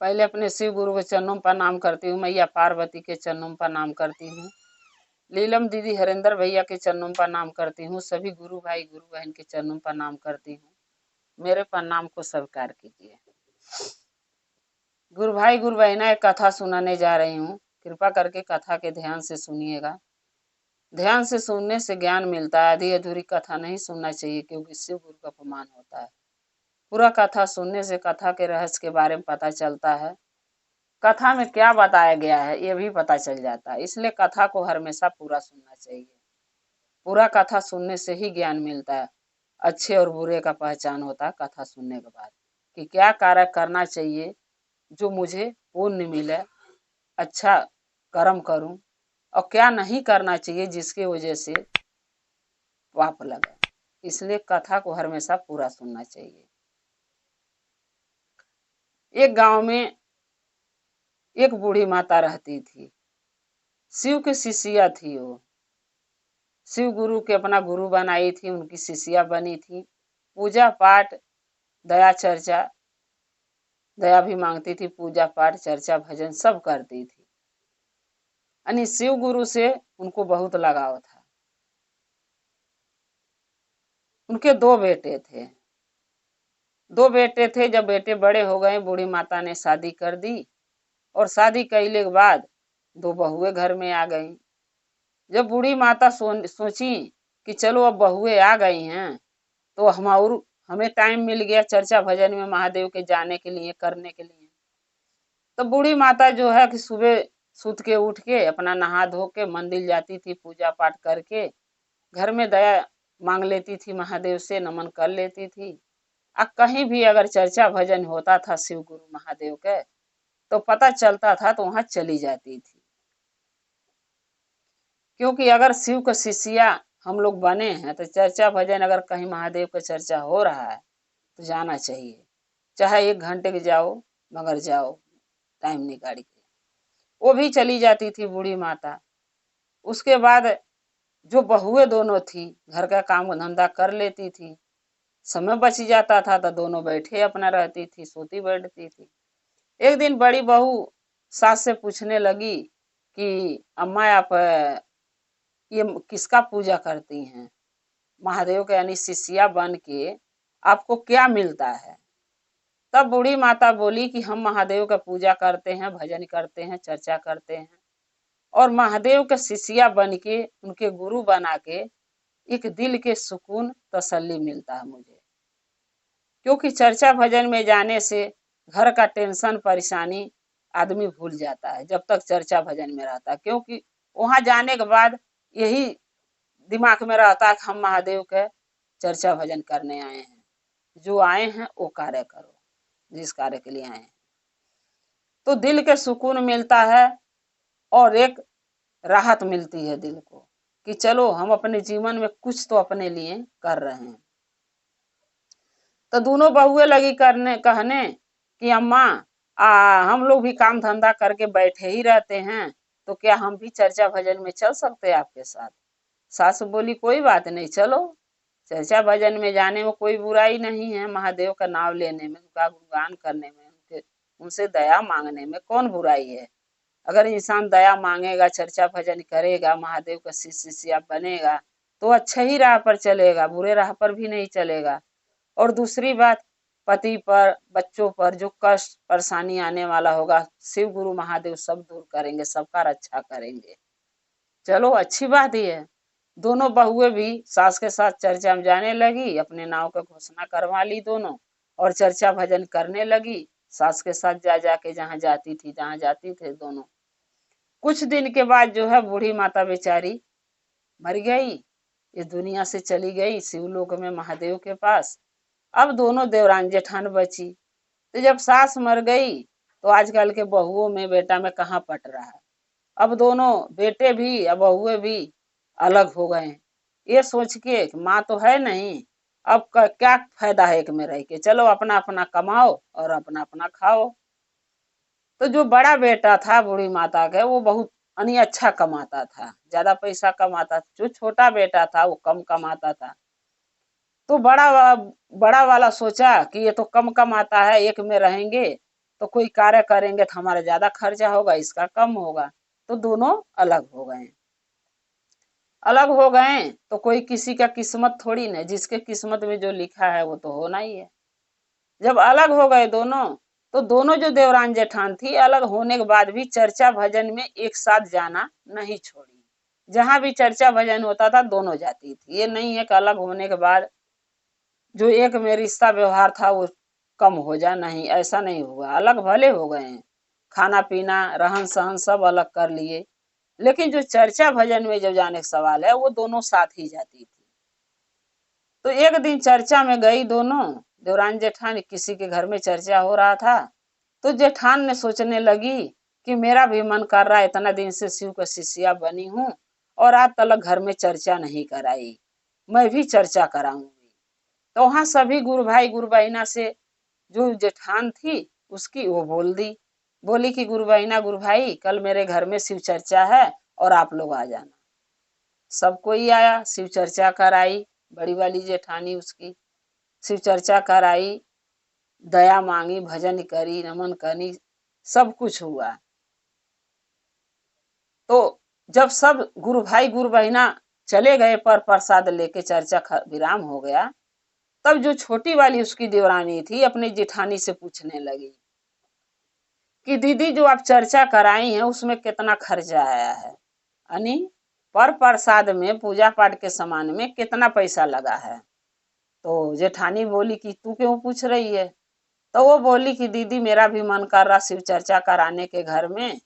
पहले अपने शिव गुरु के चरणों पर प्रणाम करती हूँ, मैया पार्वती के चरणों पर प्रणाम करती हूँ, लीलम दीदी हरेंद्र भैया के चरणों पर प्रणाम करती हूँ, सभी गुरु भाई गुरु बहन के चरणों पर प्रणाम करती हूँ। मेरे प्रणाम को स्वीकार कीजिए। गुरु भाई गुरु बहना एक कथा सुनाने जा रही हूँ, कृपा करके कथा के ध्यान से सुनिएगा। ध्यान से सुनने से ज्ञान मिलता है, आधी अधूरी कथा नहीं सुनना चाहिए क्योंकि शिव गुरु का अपमान होता है। पूरा कथा सुनने से कथा के रहस्य के बारे में पता चलता है, कथा में क्या बताया गया है ये भी पता चल जाता है। इसलिए कथा को हमेशा पूरा सुनना चाहिए। पूरा कथा सुनने से ही ज्ञान मिलता है, अच्छे और बुरे का पहचान होता है कथा सुनने के बाद, कि क्या कार्य करना चाहिए जो मुझे पुण्य मिले, अच्छा कर्म करूं, और क्या नहीं करना चाहिए जिसकी वजह से पाप लगे। इसलिए कथा को हमेशा पूरा सुनना चाहिए। एक गांव में एक बूढ़ी माता रहती थी। शिव की शिष्या थी वो। शिव गुरु के अपना गुरु बनाई थी, उनकी शिष्या बनी थी। पूजा पाठ, दया चर्चा, दया भी मांगती थी, पूजा पाठ चर्चा भजन सब करती थी। यानी शिव गुरु से उनको बहुत लगाव था। उनके दो बेटे थे। जब बेटे बड़े हो गए, बूढ़ी माता ने शादी कर दी, और शादी करने के बाद दो बहुएं घर में आ गई। जब बूढ़ी माता सोची कि चलो अब बहुएं आ गई हैं तो हमें टाइम मिल गया चर्चा भजन में महादेव के जाने के लिए, करने के लिए। तो बूढ़ी माता जो है कि सुबह सुत के उठ के अपना नहा धो के मंदिर जाती थी, पूजा पाठ करके घर में दया मांग लेती थी, महादेव से नमन कर लेती थी। अब कहीं भी अगर चर्चा भजन होता था शिव गुरु महादेव के तो पता चलता था तो वहां चली जाती थी। क्योंकि अगर शिव का शिष्या हम लोग बने हैं तो चर्चा भजन अगर कहीं महादेव का चर्चा हो रहा है तो जाना चाहिए, चाहे 1 घंटे के जाओ मगर जाओ, टाइम निकाल के। वो भी चली जाती थी बूढ़ी माता। उसके बाद जो बहुएं दोनों थी घर का काम धंधा कर लेती थी, समय बच जाता था तो दोनों बैठे अपना रहती थी, सोती बैठती थी। एक दिन बड़ी बहू सास से पूछने लगी कि अम्मा आप ये किसका पूजा करती हैं, महादेव के यानी शिष्या बन के आपको क्या मिलता है। तब बूढ़ी माता बोली कि हम महादेव का पूजा करते हैं, भजन करते हैं, चर्चा करते हैं, और महादेव के शिष्या बन के उनके गुरु बना के एक दिल के सुकून तसल्ली मिलता है मुझे। क्योंकि चर्चा भजन में जाने से घर का टेंशन परेशानी आदमी भूल जाता है जब तक चर्चा भजन में रहता है। क्योंकि वहां जाने के बाद यही दिमाग में रहता है कि हम महादेव के चर्चा भजन करने आए हैं, जो आए हैं वो कार्य करो जिस कार्य के लिए आए हैं। तो दिल के सुकून मिलता है और एक राहत मिलती है दिल को कि चलो हम अपने जीवन में कुछ तो अपने लिए कर रहे हैं। तो दोनों बहुएं लगी कहने कि अम्मा हम लोग भी काम धंधा करके बैठे ही रहते हैं, तो क्या हम भी चर्चा भजन में चल सकते हैं आपके साथ। सास बोली कोई बात नहीं, चलो चर्चा भजन में जाने में कोई बुराई नहीं है, महादेव का नाम लेने में, उनका गुणगान करने में, उनसे दया मांगने में कौन बुराई है। अगर इंसान दया मांगेगा, चर्चा भजन करेगा, महादेव का शिष्य बनेगा तो अच्छे ही राह पर चलेगा, बुरे राह पर भी नहीं चलेगा। और दूसरी बात, पति पर बच्चों पर जो कष्ट परेशानी आने वाला होगा शिव गुरु महादेव सब दूर करेंगे, सबका रक्षा करेंगे। चलो अच्छी बात ही है। दोनों बहुएं भी सास के साथ चर्चा में जाने लगी, अपने नाव का घोषणा करवा ली दोनों, और चर्चा भजन करने लगी सास के साथ जा जाके जहाँ जाती थे दोनों। कुछ दिन के बाद जो है बूढ़ी माता बेचारी मर गई, इस दुनिया से चली गई शिवलोक में महादेव के पास। अब दोनों देवरान जेठान बची। तो जब सास मर गई तो आजकल के बहुओं में बेटा में कहाँ पट रहा है। अब दोनों बेटे भी अब बहुएं भी अलग हो गए। ये सोच के माँ तो है नहीं, अब क्या फायदा है एक में रह के, चलो अपना अपना कमाओ और अपना अपना खाओ। तो जो बड़ा बेटा था बूढ़ी माता का वो बहुत यानी अच्छा कमाता था, ज्यादा पैसा कमाता था। जो छोटा बेटा था वो कम कमाता था। तो बड़ा वाला सोचा कि ये तो कम कमाता है, एक में रहेंगे तो कोई कार्य करेंगे तो हमारा ज्यादा खर्चा होगा, इसका कम होगा, तो दोनों अलग हो गए। अलग हो गए तो कोई किसी का किस्मत थोड़ी ना, जिसके किस्मत में जो लिखा है वो तो होना ही है। जब अलग हो गए दोनों, तो दोनों जो देवरान जेठान थी, अलग होने के बाद भी चर्चा भजन में एक साथ जाना नहीं छोड़ी। जहां भी चर्चा भजन होता था दोनों जाती थी। ये नहीं है कि अलग होने के बाद जो एक में रिश्ता व्यवहार था वो कम हो जाए, नहीं, ऐसा नहीं हुआ। अलग भले हो गए हैं, खाना पीना रहन सहन सब अलग कर लिए, लेकिन जो चर्चा भजन में जो जाने का सवाल है वो दोनों साथ ही जाती थी। तो एक दिन चर्चा में गई दोनों, देवरान जेठान, किसी के घर में चर्चा हो रहा था, तो जेठान ने सोचने लगी कि मेरा भी मन कर रहा है, इतना दिन से शिव का शिष्या बनी हूँ और आज तक घर में चर्चा नहीं कराई, मैं भी चर्चा कराऊंगी। तो वहां सभी गुरु भाई गुरु बहिना से जो जेठान थी उसकी वो बोली कि गुरु बहिना गुरु भाई, कल मेरे घर में शिव चर्चा है और आप लोग आ जाना। सब कोई आया, शिव चर्चा कराई, बड़ी वाली जेठानी उसकी शिव चर्चा कराई, दया मांगी, भजन करी, नमन करी, सब कुछ हुआ। तो जब सब गुरु भाई गुरु बहिना चले गए, पर प्रसाद लेके चर्चा विराम हो गया, तब जो छोटी वाली उसकी देवरानी थी अपनी जेठानी से पूछने लगी कि दीदी, जो आप चर्चा कराई है उसमें कितना खर्चा आया है, यानी पर प्रसाद में पूजा पाठ के सामान में कितना पैसा लगा है। तो जेठानी बोली कि तू क्यों पूछ रही है? तो वो बोली कि दीदी, मेरा भी मन कर रहा शिव चर्चा कराने के घर में,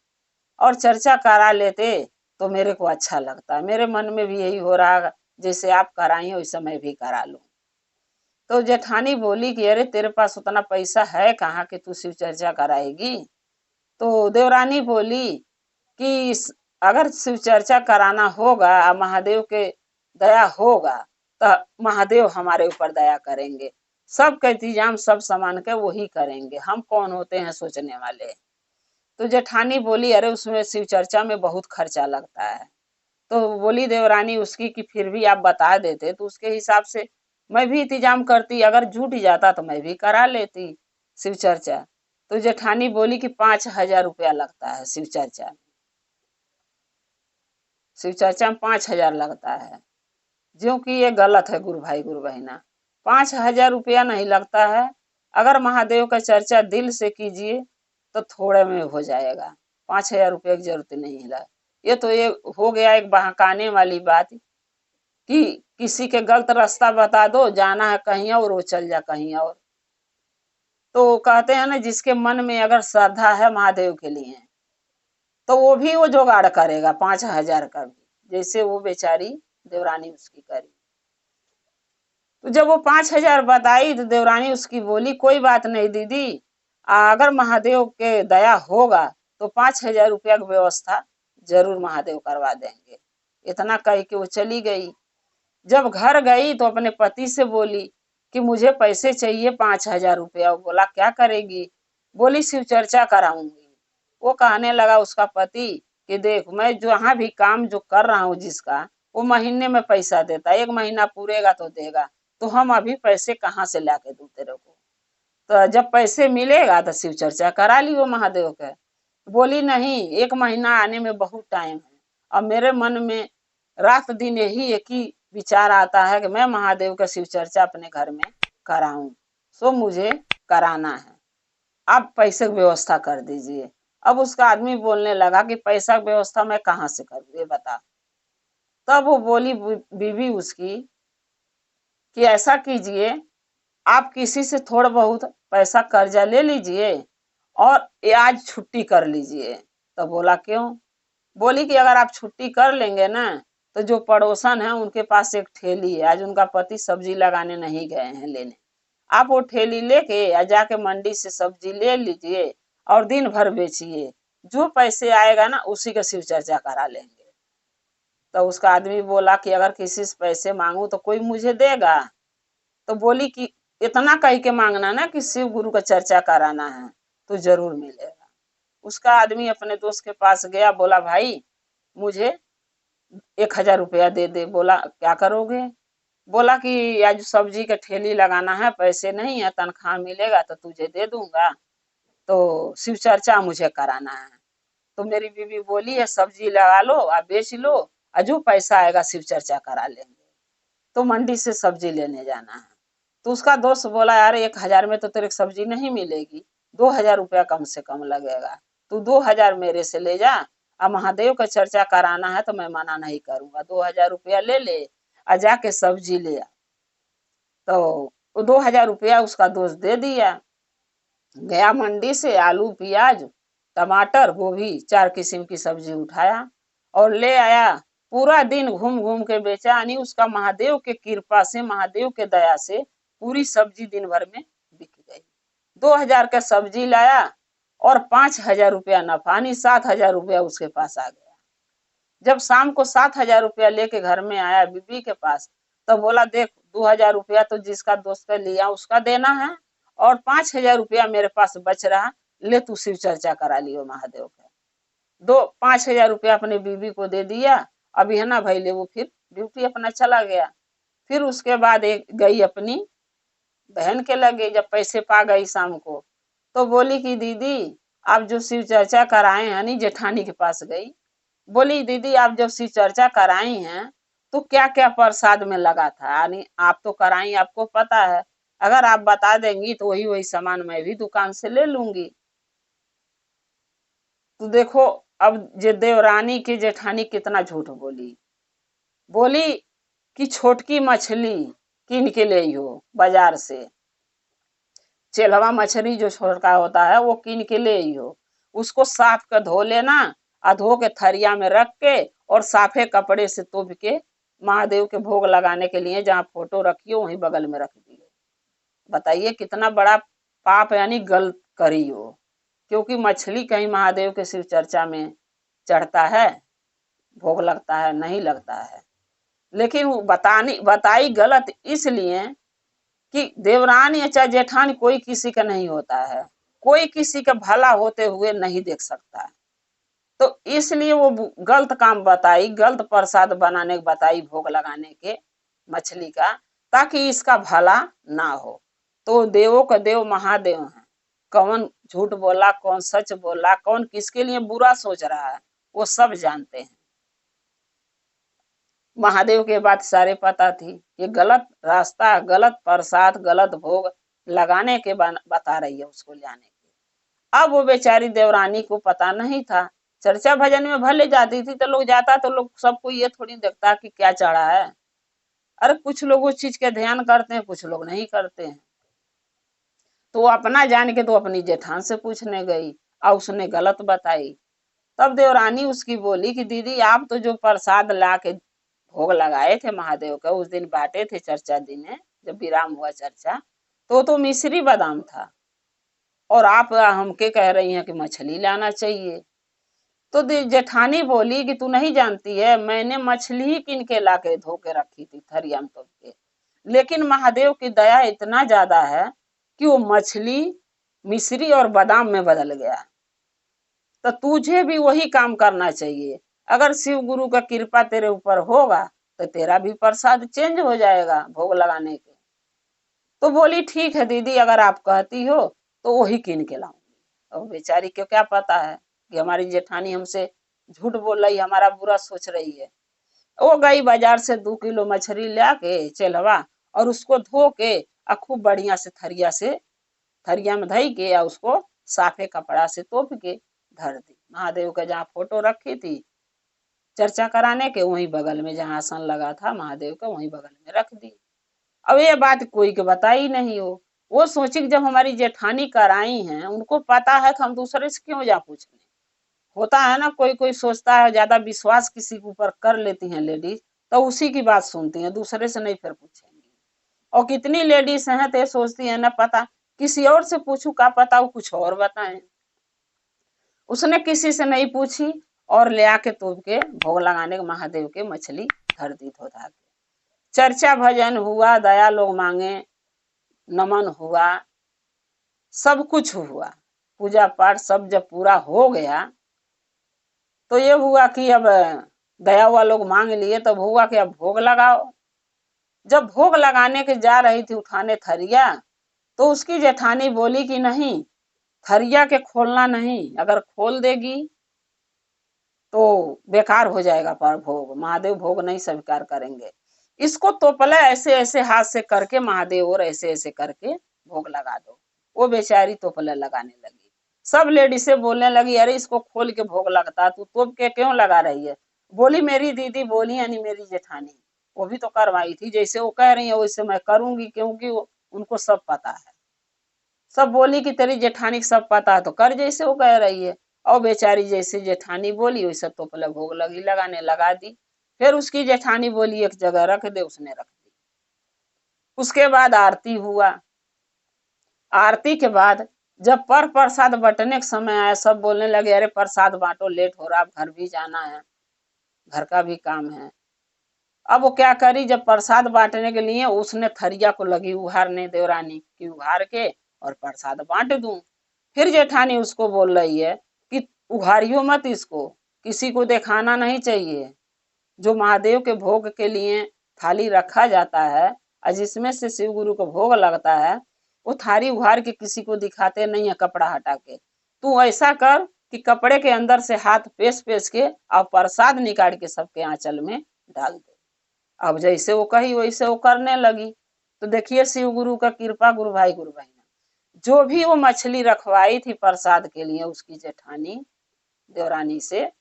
और चर्चा करा लेते तो मेरे को अच्छा लगता है, मेरे मन में भी यही हो रहा, जैसे आप कराई हो वैसे मैं भी करा लूं। तो जेठानी बोली कि अरे तेरे पास उतना पैसा है कहाँ कि तू शिव चर्चा कराएगी? तो देवरानी बोली कि अगर शिव चर्चा कराना होगा, महादेव के दया होगा तो महादेव हमारे ऊपर दया करेंगे, सब का इंतजाम सब सामान के वही करेंगे, हम कौन होते हैं सोचने वाले। तो जेठानी बोली अरे उसमें शिव चर्चा में बहुत खर्चा लगता है। तो बोली देवरानी उसकी कि फिर भी आप बता देते तो उसके हिसाब से मैं भी इंतजाम करती, अगर जुट जाता तो मैं भी करा लेती शिव चर्चा। तो जेठानी बोली कि 5,000 रुपया लगता है शिव चर्चा में, शिव चर्चा में 5,000 लगता है। जो कि ये गलत है गुरु भाई गुरु बहिना, 5,000 रुपया नहीं लगता है। अगर महादेव का चर्चा दिल से कीजिए तो थोड़े में हो जाएगा, 5,000 रुपये की जरूरत नहीं है। ये तो ये हो गया एक बहकाने वाली बात कि किसी के गलत रास्ता बता दो, जाना है कहीं और वो चल जा कहीं और। तो कहते हैं ना, जिसके मन में अगर श्रद्धा है महादेव के लिए तो वो भी वो जुगाड़ करेगा 5,000 का भी, जैसे वो बेचारी देवरानी उसकी करी। तो जब वो 5,000 बताई तो देवरानी उसकी बोली कोई बात नहीं दीदी, अगर महादेव के दया होगा तो 5,000 रुपया की व्यवस्था जरूर महादेव करवा देंगे। इतना कह के वो चली गई। जब घर गई तो अपने पति से बोली कि मुझे पैसे चाहिए 5,000 रुपया। बोला क्या करेगी? बोली शिव चर्चा कराऊंगी। वो कहने लगा उसका पति कि देख, मैं जहाँ भी काम जो कर रहा हूँ जिसका, वो महीने में पैसा देता, 1 महीना पूरेगा तो देगा, तो हम अभी पैसे कहाँ से ला के दूं तेरे को? तो जब पैसे मिलेगा तो शिव चर्चा करा लियो महादेव के। बोली नहीं, 1 महीना आने में बहुत टाइम है, अब मेरे मन में रात दिन यही एक ही विचार आता है कि मैं महादेव का शिव चर्चा अपने घर में कराऊं, सो मुझे कराना है, आप पैसे की व्यवस्था कर दीजिए। अब उसका आदमी बोलने लगा कि पैसा की व्यवस्था मैं कहाँ से करूँ ये बता। तब वो बोली बीवी उसकी कि ऐसा कीजिए, आप किसी से थोड़ा बहुत पैसा कर्जा ले लीजिए और ये आज छुट्टी कर लीजिए। तो बोला क्यों? बोली कि अगर आप छुट्टी कर लेंगे ना तो जो पड़ोसन है उनके पास एक ठेली है, आज उनका पति सब्जी लगाने नहीं गए हैं लेने, आप वो ठेली लेके जाके मंडी से सब्जी ले लीजिए और दिन भर बेचिए, जो पैसे आएगा ना उसी का शिव चर्चा करा लेंगे। तो उसका आदमी बोला कि अगर किसी से पैसे मांगू तो कोई मुझे देगा? तो बोली कि इतना कह के मांगना ना कि शिव गुरु का चर्चा कराना है तो जरूर मिलेगा। उसका आदमी अपने दोस्त के पास गया, बोला भाई मुझे 1,000 रुपया दे दे। बोला क्या करोगे? बोला कि आज सब्जी का ठेली लगाना है, पैसे नहीं है, तनख्वाह मिलेगा तो तुझे दे दूंगा। तो शिव चर्चा मुझे कराना है। तो मेरी बीवी बोली है सब्जी लगा लो, आप बेच लो, और जो पैसा आएगा शिव चर्चा करा लेंगे। तो मंडी से सब्जी लेने जाना है। तो उसका दोस्त बोला यार 1,000 में तो तेरे को सब्जी नहीं मिलेगी, 2,000 रुपया कम से कम लगेगा, तू 2,000 मेरे से ले जा, अब महादेव का चर्चा कराना है तो मैं मना नहीं करूंगा, 2,000 रुपया ले ले और जाके सब्जी ले आ। तो वो 2,000 रुपया उसका दोस्त दे दिया। गया मंडी से आलू प्याज टमाटर गोभी 4 किस्म की सब्जी उठाया और ले आया। पूरा दिन घूम घूम के बेचा, यानी उसका महादेव के कृपा से, महादेव के दया से पूरी सब्जी दिन भर में बिक गई। 2,000 का सब्जी लाया और 5,000 रुपया नफा, यानी 7,000 रुपया उसके पास आ गया। जब शाम को 7,000 रुपया लेके घर में आया बीबी के पास, तो बोला देख 2,000 रुपया तो जिसका दोस्त का लिया उसका देना है, और 5,000 रुपया मेरे पास बच रहा, ले तू शिव चर्चा करा लियो महादेव का। 5,000 रुपया अपने बीबी को दे दिया। अभी है ना भाई ले, वो फिर ड्यूटी अपना चला गया। फिर उसके बाद एक गई अपनी बहन के लगे, जब पैसे पा गई शाम को, तो बोली कि दीदी आप जो शिव चर्चा कराए हैं, नहीं जेठानी के पास गई, बोली दीदी आप जब शिव चर्चा कराई हैं तो क्या क्या प्रसाद में लगा था, यानी आप तो कराई आपको पता है, अगर आप बता देंगी तो वही वही सामान मैं भी दुकान से ले लूंगी। तो देखो अब जे देवरानी की जेठानी कितना झूठ बोली। बोली कि छोटकी मछली किन के ले हो बाजार से, चेलवा मछली जो छोटका होता है वो किन के ले हो, उसको साफ कर धो लेना, और धो के थरिया में रख के और साफे कपड़े से तोप के महादेव के भोग लगाने के लिए जहाँ फोटो रखियो वहीं बगल में रख दियो। बताइए कितना बड़ा पाप यानी गलत करी हो, क्योंकि मछली कहीं महादेव के शिव चर्चा में चढ़ता है, भोग लगता है, नहीं लगता है। लेकिन वो बताई गलत इसलिए कि देवरानी या चाहे जेठानी कोई किसी का नहीं होता है, कोई किसी का भला होते हुए नहीं देख सकता है। तो इसलिए वो गलत काम बताई, गलत प्रसाद बनाने बताई भोग लगाने के मछली का, ताकि इसका भला ना हो। तो देवों का देव महादेव है, कौन झूठ बोला कौन सच बोला, कौन किसके लिए बुरा सोच रहा है, वो सब जानते हैं। महादेव के बात सारे पता थी, ये गलत रास्ता, गलत प्रसाद, गलत भोग लगाने के बता रही है उसको लाने के। अब वो बेचारी देवरानी को पता नहीं था। चर्चा भजन में भले जाती थी तो लोग जाता तो लोग सबको ये थोड़ी देखता कि क्या चढ़ा है। अरे कुछ लोग उस चीज के ध्यान करते हैं, कुछ लोग नहीं करते हैं। तो वो अपना जान के तो अपनी जेठान से पूछने गई और उसने गलत बताई। तब देवरानी उसकी बोली कि दीदी आप तो जो प्रसाद ला के भोग लगाए थे महादेव का, उस दिन बांटे थे चर्चा दिन है जब विराम हुआ चर्चा, तो मिश्री बादाम था, और आप हमके कह रही हैं कि मछली लाना चाहिए। तो जेठानी बोली कि तू नहीं जानती है, मैंने मछली ही किन के ला के धो के रखी थी थरिया में तोड़ के, लेकिन महादेव की दया इतना ज्यादा है कि वो मछली मिश्री और बादाम में बदल गया। तो तुझे भी वही काम करना चाहिए। अगर शिव गुरु का कृपा तेरे ऊपर होगा तो तेरा भी प्रसाद चेंज हो जाएगा भोग लगाने के। तो बोली ठीक है दीदी अगर आप कहती हो तो वही कीन के लाऊंगी। और बेचारी को क्या पता है कि हमारी जेठानी हमसे झूठ बोल रही, हमारा बुरा सोच रही है। वो गई बाजार से 2 किलो मछली ला के चेलवा, और उसको धो के खूब बढ़िया से थरिया में धई के, या उसको साफे कपड़ा से तोप के धर दी। महादेव का जहाँ फोटो रखी थी चर्चा कराने के, वहीं बगल में जहाँ आसन लगा था महादेव का, वहीं बगल में रख दी। अब ये बात कोई के बताई नहीं हो। वो सोची कि जब हमारी जेठानी कराई हैं, उनको पता है तो हम दूसरे से क्यों जा पूछने। होता है ना, कोई कोई सोचता है ज्यादा विश्वास किसी के ऊपर कर लेती हैं लेडीज, तो उसी की बात सुनती हैं, दूसरे से नहीं फिर पूछेंगी। और कितनी लेडीज हैं तो ये सोचती है ना पता किसी और से पूछू, का पता वो कुछ और बताएं। उसने किसी से नहीं पूछी और ले आके तोप के भोग लगाने के महादेव के मछली धर दी धो धा के। चर्चा भजन हुआ, दया लोग मांगे, नमन हुआ, सब कुछ हुआ, पूजा पाठ सब जब पूरा हो गया तो ये हुआ कि अब दया हुआ लोग मांग लिए, तब हुआ कि अब भोग लगाओ। जब भोग लगाने के जा रही थी उठाने थरिया, तो उसकी जेठानी बोली कि नहीं थरिया के खोलना नहीं, अगर खोल देगी तो बेकार हो जाएगा पर भोग, महादेव भोग नहीं स्वीकार करेंगे। इसको तोपले ऐसे ऐसे हाथ से करके महादेव और ऐसे ऐसे करके भोग लगा दो। वो बेचारी तोपले लगाने लगी। सब लेडीसे बोलने लगी अरे इसको खोल के भोग लगता, तू तोप के क्यों लगा रही है? बोली मेरी दीदी बोली यानी मेरी जेठानी, वो भी तो करवाई थी, जैसे वो कह रही है वैसे मैं करूंगी, क्योंकि उनको सब पता है। सब बोली कि तेरी जेठानी को सब पता है तो कर जैसे वो कह रही है। और बेचारी जैसे जेठानी बोली वैसे तो पहले भोग लगी लगाने लगा दी। फिर उसकी जेठानी बोली एक जगह रख दे, उसने रख दी। उसके बाद आरती हुआ। आरती के बाद जब पर प्रसाद बंटने का समय आया, सब बोलने लगे अरे प्रसाद बांटो, लेट हो रहा, अब घर भी जाना है, घर का भी काम है। अब वो क्या करी, जब प्रसाद बांटने के लिए उसने थरिया को लगी उघारने, देवरानी की उघार के और प्रसाद बांट दूं। फिर जेठानी उसको बोल रही है कि उघारियो मत इसको, किसी को दिखाना नहीं चाहिए। जो महादेव के भोग के लिए थाली रखा जाता है और जिसमें से शिव गुरु को भोग लगता है, वो थाली उघार के किसी को दिखाते नहीं है कपड़ा हटा के। तू ऐसा कर कि कपड़े के अंदर से हाथ पेश पेश के और प्रसाद निकाल के सबके आंचल में डाल दे। अब जैसे वो कही वैसे वो करने लगी। तो देखिए शिव गुरु का कृपा, गुरु भाई जो भी वो मछली रखवाई थी प्रसाद के लिए उसकी जेठानी देवरानी से,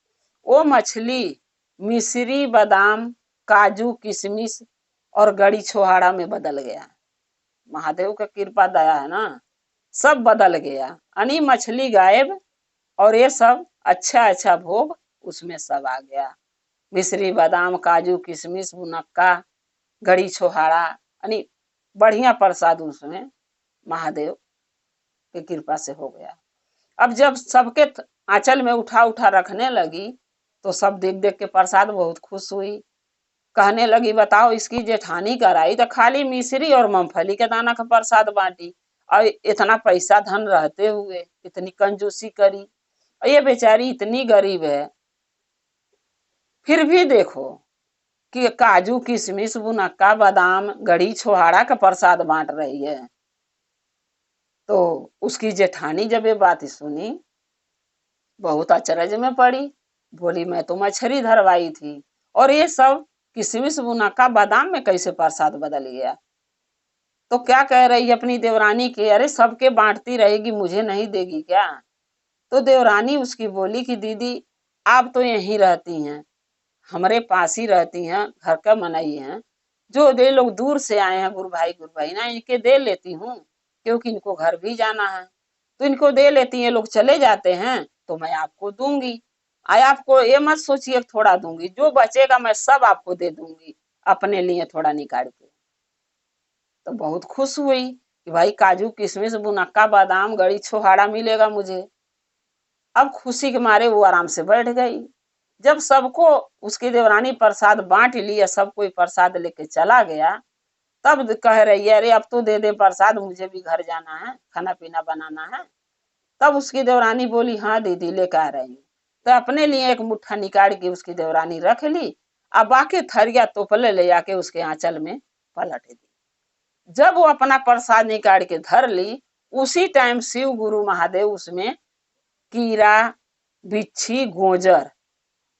वो मछली मिश्री, बादाम, काजू, किशमिश और गड़ी छोहाड़ा में बदल गया। महादेव का कृपा दया है ना, सब बदल गया। अनी मछली गायब और ये सब अच्छा अच्छा भोग उसमें सब आ गया। मिश्री, बादाम, काजू, किशमिश, मुनक्का, गड़ी छोहाड़ा, यानी बढ़िया प्रसाद उसमें महादेव की कृपा से हो गया। अब जब सबके आंचल में उठा उठा रखने लगी तो सब देख देख के प्रसाद बहुत खुश हुई। कहने लगी बताओ इसकी जेठानी कराई तो खाली मिश्री और मूंगफली के दाना का प्रसाद बांटी, और इतना पैसा धन रहते हुए इतनी कंजूसी करी, और ये बेचारी इतनी गरीब है। फिर भी देखो कि काजू, किशमिश, मुनक्का, बादाम, गड़ी छोहाड़ा का प्रसाद बांट रही है। तो उसकी जेठानी जब ये बात सुनी बहुत अचरज में पड़ी। बोली मैं तो मछली धरवाई थी और ये सब किशमिश, मुनक्का, बादाम में कैसे प्रसाद बदल गया? तो क्या कह रही है अपनी देवरानी के, अरे सबके बांटती रहेगी मुझे नहीं देगी क्या? तो देवरानी उसकी बोली कि दीदी आप तो यहीं रहती हैं, हमारे पास ही रहती हैं, घर का मनाई है, जो दे लोग दूर से आए हैं गुरु भाई ना, इनके दे लेती हूँ, क्योंकि इनको घर भी जाना है, तो इनको दे लेती हैं, लोग चले जाते हैं तो मैं आपको दूंगी। आय आपको ये मत सोचिए थोड़ा दूंगी, जो बचेगा मैं सब आपको दे दूंगी अपने लिए थोड़ा निकाल के। तो बहुत खुश हुई कि भाई काजू, किशमिश, मुनक्का, बादाम, गड़ी छोहाड़ा मिलेगा मुझे। अब खुशी के मारे वो आराम से बैठ गई। जब सबको उसकी देवरानी प्रसाद बांट लिया, सब कोई प्रसाद लेके चला गया, तब कह रही है अरे अब तो दे दे प्रसाद, मुझे भी घर जाना है, खाना पीना बनाना है। तब उसकी देवरानी बोली हाँ दीदी लेकर आ रही हूँ। तो अपने लिए एक मुट्ठा निकाल के उसकी देवरानी रख ली, अब बाकी थरिया तोपले ले जाके उसके आंचल में पलट दी। जब वो अपना प्रसाद निकाल के धर ली, उसी टाइम शिव गुरु महादेव उसमें कीड़ा, बिच्छी, गोजर,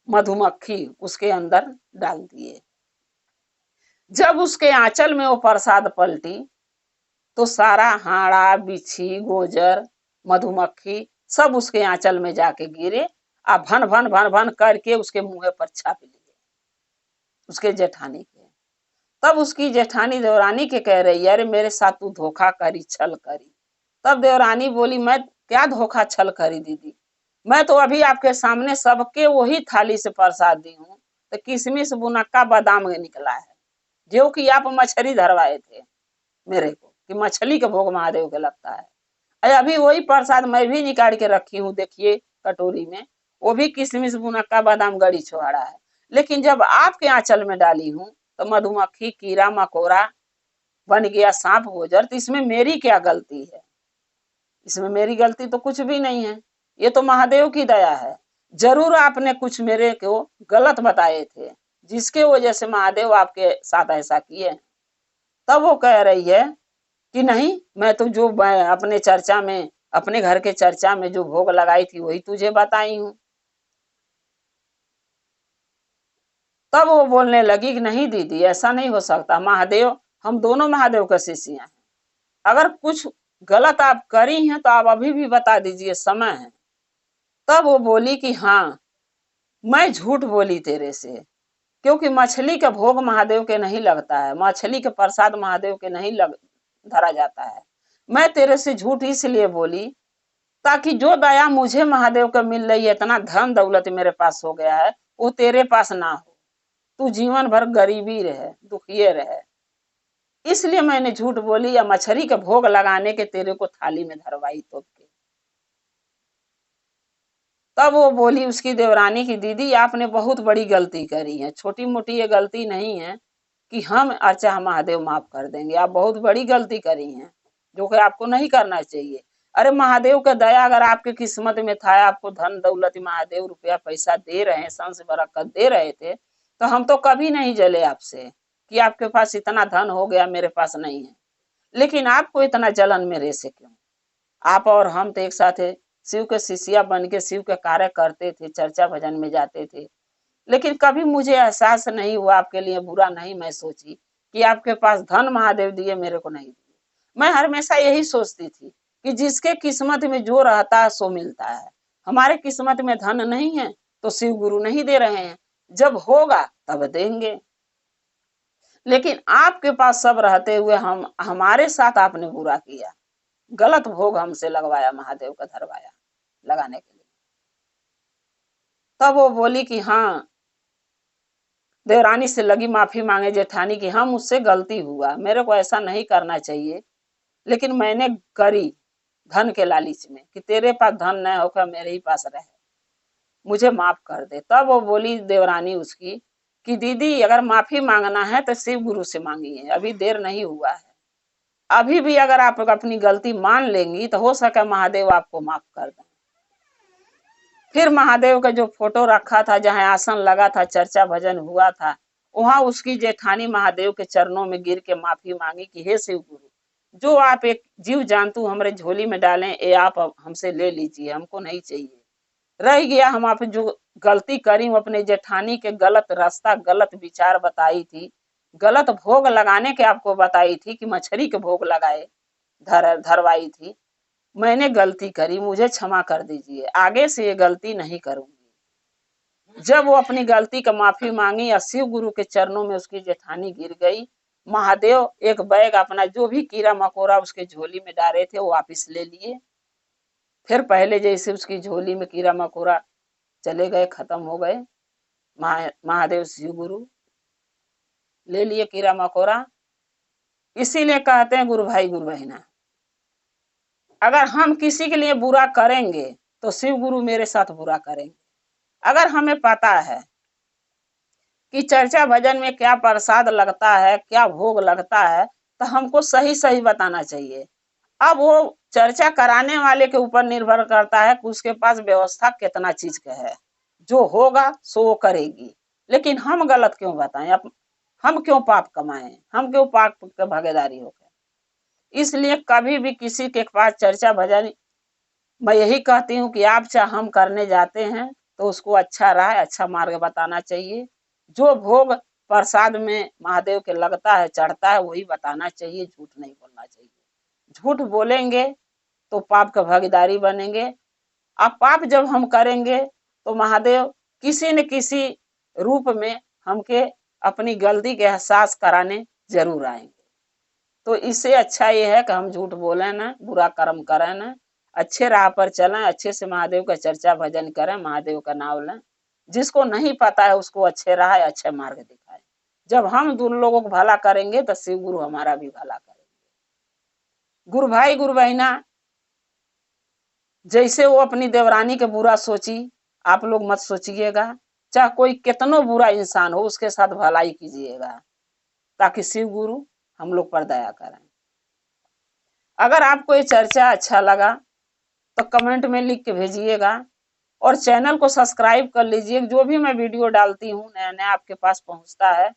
मधुमक्खी उसके अंदर डाल दिए। जब उसके आंचल में वो प्रसाद पलटी तो सारा हाड़ा, बिच्छी, गोजर, मधुमक्खी सब उसके आंचल में जाके गिरे, आ भन भन भन भन करके उसके मुंह पर छाप लिए उसके जेठानी के। तब उसकी जेठानी देवरानी के कह रही है अरे मेरे साथ तू धोखा करी, छल करी। तब देवरानी बोली मैं क्या धोखा छल करी दीदी, मैं तो अभी आपके सामने सबके वही थाली से प्रसाद दी हूँ, तो किशमिश, मुनक्का, बादाम निकला है, जो कि आप मछली धरवाए थे मेरे को कि मछली का भोग महादेव के लगता है। अरे अभी वही प्रसाद मैं भी निकाल के रखी हूँ, देखिए कटोरी में, वो भी किशमिश, मुनक्का, बादाम, गड़ी छोहाड़ा है। लेकिन जब आपके आंचल में डाली हूँ तो मधुमक्खी, कीड़ा मकोड़ा बन गया, सांप, गोजर, तो इसमें मेरी क्या गलती है? इसमें मेरी गलती तो कुछ भी नहीं है, ये तो महादेव की दया है। जरूर आपने कुछ मेरे को गलत बताए थे जिसके वजह से महादेव आपके साथ ऐसा किए। तब वो कह रही है कि नहीं, मैं तो जो अपने चर्चा में अपने घर के चर्चा में जो भोग लगाई थी वही तुझे बताई हूँ। तब वो बोलने लगी कि नहीं दीदी, ऐसा नहीं हो सकता, महादेव, हम दोनों महादेव का शिष्य हैं, अगर कुछ गलत आप करी हैं तो आप अभी भी बता दीजिए, समय है। तब वो बोली कि हाँ, मैं झूठ बोली तेरे से, क्योंकि मछली का भोग महादेव के नहीं लगता है, मछली के प्रसाद महादेव के नहीं लग धरा जाता है। मैं तेरे से झूठ इसलिए बोली ताकि जो दया मुझे महादेव का मिल रही है, इतना धन दौलत मेरे पास हो गया है, वो तेरे पास ना हो, तू जीवन भर गरीबी रहे, दुखिए रहे, इसलिए मैंने झूठ बोली या मछली का भोग लगाने के तेरे को थाली में धरवाई तो के। तब वो बोली उसकी देवरानी की दीदी, आपने बहुत बड़ी गलती करी है, छोटी मोटी ये गलती नहीं है कि हम अच्छा महादेव माफ कर देंगे, आप बहुत बड़ी गलती करी हैं जो कि आपको नहीं करना चाहिए। अरे महादेव का दया अगर आपके किस्मत में था, आपको धन दौलत महादेव रुपया पैसा दे रहे हैं, संस बरकत दे रहे थे, तो हम तो कभी नहीं जले आपसे कि आपके पास इतना धन हो गया मेरे पास नहीं है। लेकिन आपको इतना जलन मेरे से क्यों? आप और हम तो एक साथ शिव के शिष्या बन के शिव के कार्य करते थे, चर्चा भजन में जाते थे, लेकिन कभी मुझे एहसास नहीं हुआ, आपके लिए बुरा नहीं मैं सोची कि आपके पास धन महादेव दिए मेरे को नहीं दिए। मैं हमेशा यही सोचती थी कि जिसके किस्मत में जो रहता है सो मिलता है, हमारे किस्मत में धन नहीं है तो शिव गुरु नहीं दे रहे हैं, जब होगा तब देंगे। लेकिन आपके पास सब रहते हुए हम हमारे साथ आपने बुरा किया, गलत भोग हमसे लगवाया, महादेव का धरवाया लगाने के लिए। तब वो बोली कि हाँ, देवरानी से लगी माफी मांगे जेठानी की, हाँ मुझसे गलती हुआ, मेरे को ऐसा नहीं करना चाहिए, लेकिन मैंने करी धन के लालच में कि तेरे पास धन न होकर मेरे ही पास रहे, मुझे माफ कर दे। तब वो बोली देवरानी उसकी कि दीदी, अगर माफी मांगना है तो शिव गुरु से मांगिए, अभी देर नहीं हुआ है, अभी भी अगर आप अपनी गलती मान लेंगी तो हो सके महादेव आपको माफ कर दें। फिर महादेव का जो फोटो रखा था, जहाँ आसन लगा था, चर्चा भजन हुआ था, वहां उसकी जेठानी महादेव के चरणों में गिर के माफी मांगी कि हे शिव गुरु, जो आप एक जीव जंतु हमारे झोली में डालें, ये आप हमसे ले लीजिए, हमको नहीं चाहिए। रह गया हम आप जो गलती करी, अपने जेठानी के गलत रास्ता, गलत विचार बताई थी, गलत भोग लगाने के आपको बताई थी कि मछली के भोग लगाए, धरवाई थी, मैंने गलती करी, मुझे क्षमा कर दीजिए, आगे से ये गलती नहीं करूंगी। जब वो अपनी गलती का माफी मांगी और शिव गुरु के चरणों में उसकी जेठानी गिर गई, महादेव एक बैग अपना जो भी कीड़ा मकोड़ा उसके झोली में डाले थे वो वापिस ले लिए। फिर पहले जैसे उसकी झोली में कीड़ा मकोड़ा चले गए, खत्म हो गए। महादेव शिव गुरु ले लिए कीड़ा मकोड़ा। इसीलिए कहते हैं गुरु भाई गुरु बहना, अगर हम किसी के लिए बुरा करेंगे तो शिव गुरु मेरे साथ बुरा करेंगे। अगर हमें पता है कि चर्चा भजन में क्या प्रसाद लगता है, क्या भोग लगता है, तो हमको सही सही बताना चाहिए। अब वो चर्चा कराने वाले के ऊपर निर्भर करता है कि उसके पास व्यवस्था कितना चीज का है, जो होगा सो वो करेगी। लेकिन हम गलत क्यों बताएं, हम क्यों पाप कमाएं, हम क्यों पाप का भागीदारी हो गए। इसलिए कभी भी किसी के पास चर्चा भजन, मैं यही कहती हूँ कि आप चाहे हम करने जाते हैं तो उसको अच्छा राह, अच्छा मार्ग बताना चाहिए। जो भोग प्रसाद में महादेव के लगता है, चढ़ता है, वही बताना चाहिए, झूठ नहीं बोलना चाहिए। झूठ बोलेंगे तो पाप का भागीदारी बनेंगे। अब पाप जब हम करेंगे तो महादेव किसी न किसी रूप में हमके अपनी गलती के एहसास कराने जरूर आएंगे। तो इससे अच्छा ये है कि हम झूठ बोले ना, बुरा कर्म करें ना, अच्छे राह पर चलें, अच्छे से महादेव का चर्चा भजन करें, महादेव का नाम लें। जिसको नहीं पता है उसको अच्छे राह, अच्छे मार्ग दिखाएं। जब हम दूर लोगों को भला करेंगे तो शिव गुरु हमारा भी भला करेंगे। गुरु भाई गुरु बहना, जैसे वो अपनी देवरानी के बुरा सोची, आप लोग मत सोचिएगा। चाहे कोई कितना बुरा इंसान हो, उसके साथ भलाई कीजिएगा ताकि शिव गुरु हम लोग पर दया करें। अगर आपको ये चर्चा अच्छा लगा तो कमेंट में लिख के भेजिएगा और चैनल को सब्सक्राइब कर लीजिए। जो भी मैं वीडियो डालती हूँ नया नया आपके पास पहुंचता है।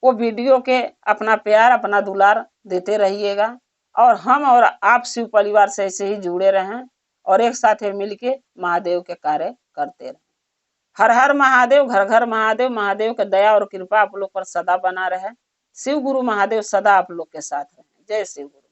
वो वीडियो के अपना प्यार, अपना दुलार देते रहिएगा। और हम और आप शिव परिवार से ऐसे ही जुड़े रहें और एक साथ मिलके महादेव के कार्य करते रहें। हर हर महादेव, घर घर महादेव। महादेव का दया और कृपा आप लोग पर सदा बना रहे। शिव गुरु महादेव सदा आप लोग के साथ रहे। जय शिव गुरु।